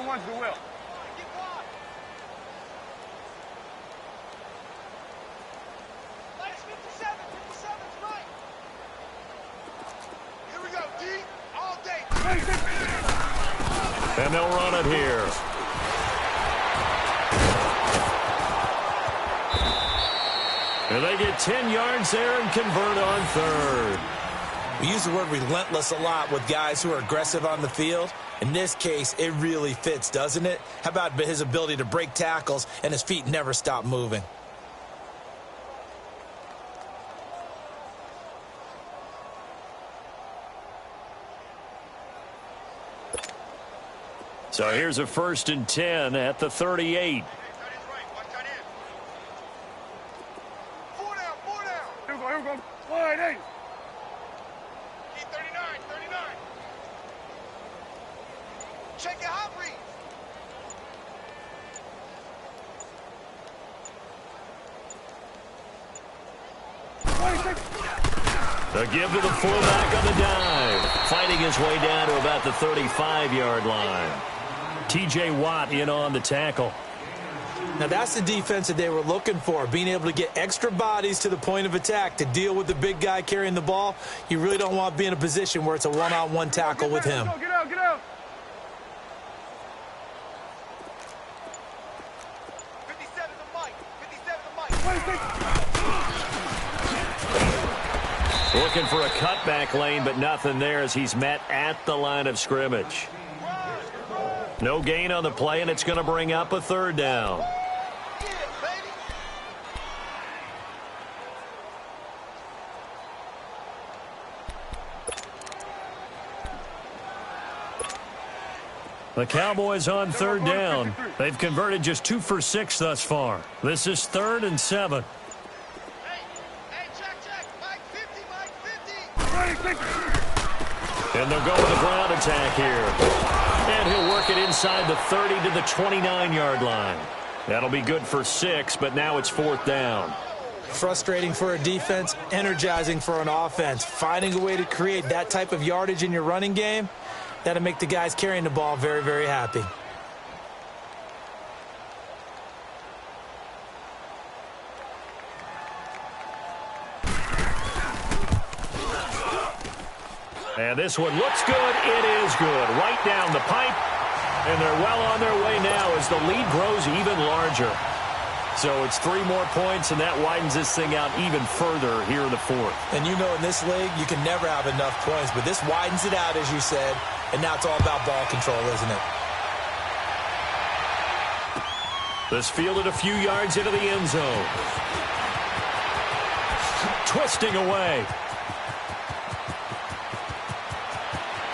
wants the will. Minus 57. 57's right. Here we go, D. All day. And they'll run it here. And they get 10 yards there and convert on third. We use the word relentless a lot with guys who are aggressive on the field. In this case, it really fits, doesn't it? How about his ability to break tackles and his feet never stop moving? So here's a 1st and 10 at the 38. Four down. Here we go. Wide eight. Keep 39. Check your hot read. The give to the fullback on the dive. Fighting his way down to about the 35-yard line. T.J. Watt in on the tackle. Now, that's the defense that they were looking for, being able to get extra bodies to the point of attack to deal with the big guy carrying the ball. You really don't want to be in a position where it's a one-on-one tackle with him. Get out. 57 to Mike. 57 to Mike. Looking for a cutback lane, but nothing there as he's met at the line of scrimmage. No gain on the play, and it's going to bring up a 3rd down. The Cowboys on 3rd down. They've converted just 2 for 6 thus far. This is 3rd and 7. Hey, check. Mike 50. And they'll go with a ground attack here. And he'll work it inside the 30 to the 29-yard line. That'll be good for 6, but now it's 4th down. Frustrating for a defense, energizing for an offense. Finding a way to create that type of yardage in your running game, that'll make the guys carrying the ball very, very happy. And this one looks good. It is good. Right down the pipe. And they're well on their way now as the lead grows even larger. So it's 3 more points, and that widens this thing out even further here in the 4th. And you know in this league, you can never have enough points, but this widens it out, as you said, and now it's all about ball control, isn't it? This fielded a few yards into the end zone. Twisting away.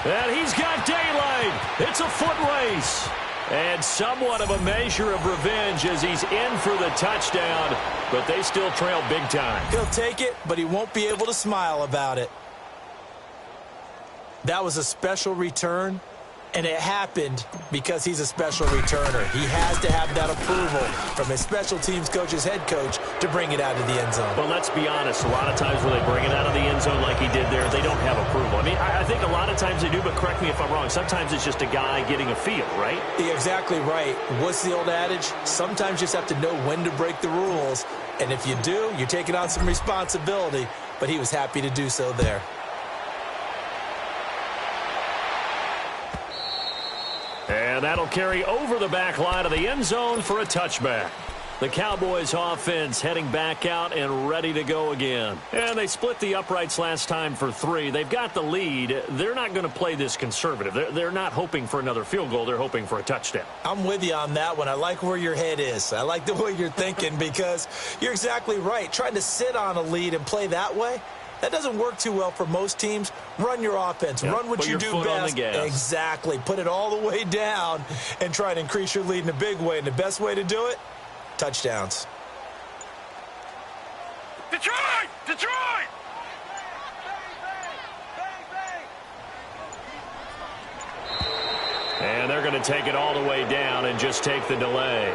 And he's got daylight. It's a foot race. And somewhat of a measure of revenge as he's in for the touchdown, but they still trail big time. He'll take it, but he won't be able to smile about it. That was a special return, and it happened because he's a special returner. He has to have that approval from his special teams coach's head coach to bring it out of the end zone. But let's be honest, a lot of times when they bring it out of the end zone like he did there, they don't have approval. I mean, I think a lot of times they do, but correct me if I'm wrong. Sometimes it's just a guy getting a feel, right? You're exactly right. What's the old adage? Sometimes you just have to know when to break the rules, and if you do, you're taking on some responsibility, but he was happy to do so there. And that'll carry over the back line of the end zone for a touchback. The Cowboys offense heading back out and ready to go again. And they split the uprights last time for 3. They've got the lead. They're not going to play this conservative. They're not hoping for another field goal. They're hoping for a touchdown. I'm with you on that one. I like where your head is. I like the way you're thinking because you're exactly right. Trying to sit on a lead and play that way, that doesn't work too well for most teams. Run your offense. Run what you do best. Exactly. Put it all the way down and try to increase your lead in a big way. And the best way to do it, touchdowns. Detroit! Detroit! And they're going to take it all the way down and just take the delay.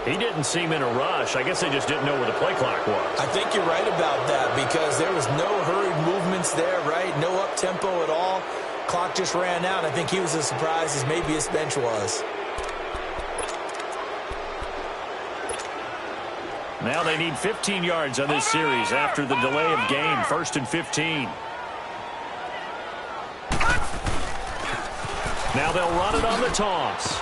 He didn't seem in a rush. I guess they just didn't know where the play clock was. I think you're right about that because there was no hurried movements there, right? No up-tempo at all. Clock just ran out. I think he was as surprised as maybe his bench was. Now they need 15 yards on this series after the delay of game. 1st and 15. Now they'll run it on the toss.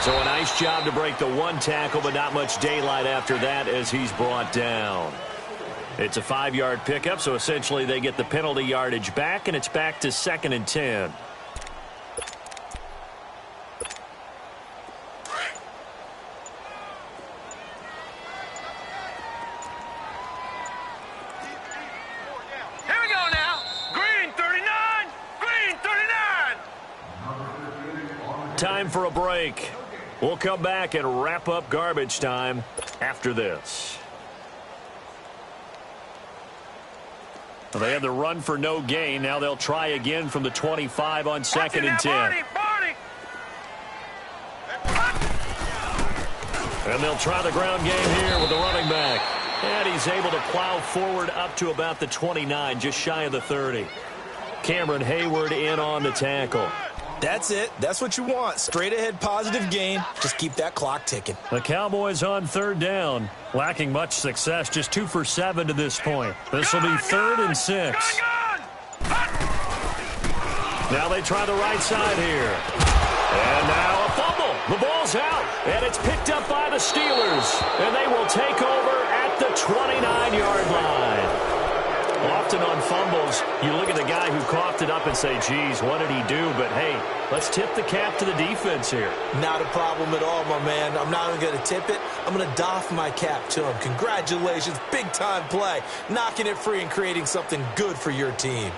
So a nice job to break the one tackle, but not much daylight after that as he's brought down. It's a 5-yard pickup, so essentially they get the penalty yardage back, and it's back to 2nd and 10. Here we go now. Green 39. Green 39. Time for a break. We'll come back and wrap up garbage time after this. Well, they had the run for no gain. Now they'll try again from the 25 on 2nd and 10. And they'll try the ground game here with the running back. And he's able to plow forward up to about the 29, just shy of the 30. Cameron Hayward in on the tackle. That's it. That's what you want. Straight ahead positive gain. Just keep that clock ticking. The Cowboys on 3rd down. Lacking much success. Just 2 for 7 to this point. This will be 3rd and 6. Now they try the right side here. And now a fumble. The ball's out. And it's picked up by the Steelers. And they will take over at the 29-yard line. Often on fumbles, you look at the guy who coughed it up and say, geez, what did he do? But, hey, let's tip the cap to the defense here. Not a problem at all, my man. I'm not even going to tip it. I'm going to doff my cap to him. Congratulations. Big-time play. Knocking it free and creating something good for your team.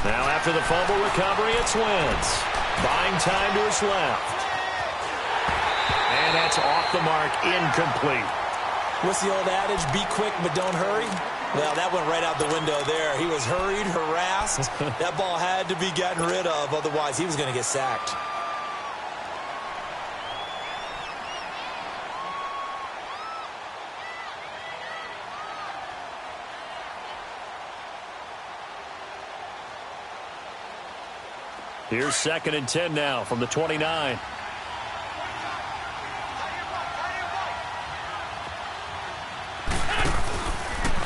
Now after the fumble recovery, it's Wentz. Buying time to his left. And that's off the mark, incomplete. What's the old adage? Be quick, but don't hurry? Well, that went right out the window there. He was hurried, harassed. That ball had to be gotten rid of, otherwise he was going to get sacked. Here's 2nd and 10 now from the 29.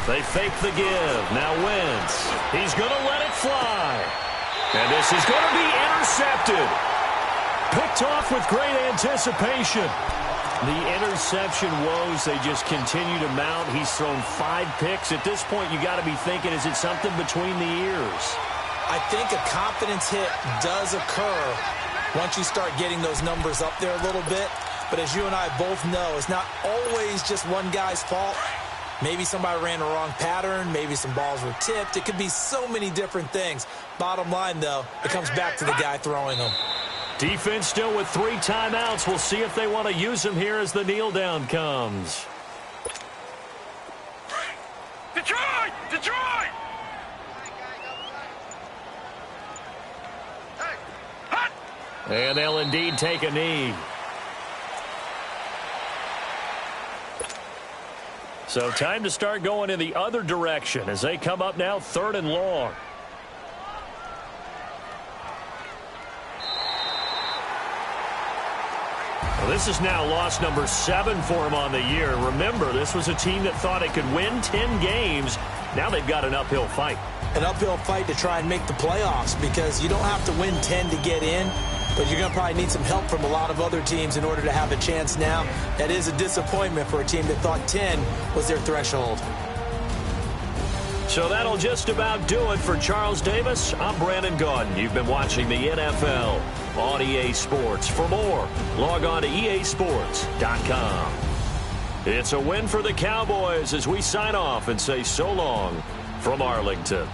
They fake the give. Now Wentz. He's going to let it fly. And this is going to be intercepted. Picked off with great anticipation. The interception woes, they just continue to mount. He's thrown 5 picks. At this point, you got to be thinking, is it something between the ears? I think a confidence hit does occur once you start getting those numbers up there a little bit. But as you and I both know, it's not always just one guy's fault. Maybe somebody ran the wrong pattern. Maybe some balls were tipped. It could be so many different things. Bottom line, though, it comes back to the guy throwing them. Defense still with 3 timeouts. We'll see if they want to use them here as the kneel down comes. Detroit! Detroit! And they'll indeed take a knee. So time to start going in the other direction as they come up now 3rd and long. Well, this is now loss number 7 for him on the year. Remember, this was a team that thought it could win 10 games. Now they've got an uphill fight. An uphill fight to try and make the playoffs because you don't have to win 10 to get in, but you're going to probably need some help from a lot of other teams in order to have a chance now. That is a disappointment for a team that thought 10 was their threshold. So that'll just about do it for Charles Davis. I'm Brandon Gaudin. You've been watching the NFL on EA Sports. For more, log on to easports.com. It's a win for the Cowboys as we sign off and say so long from Arlington.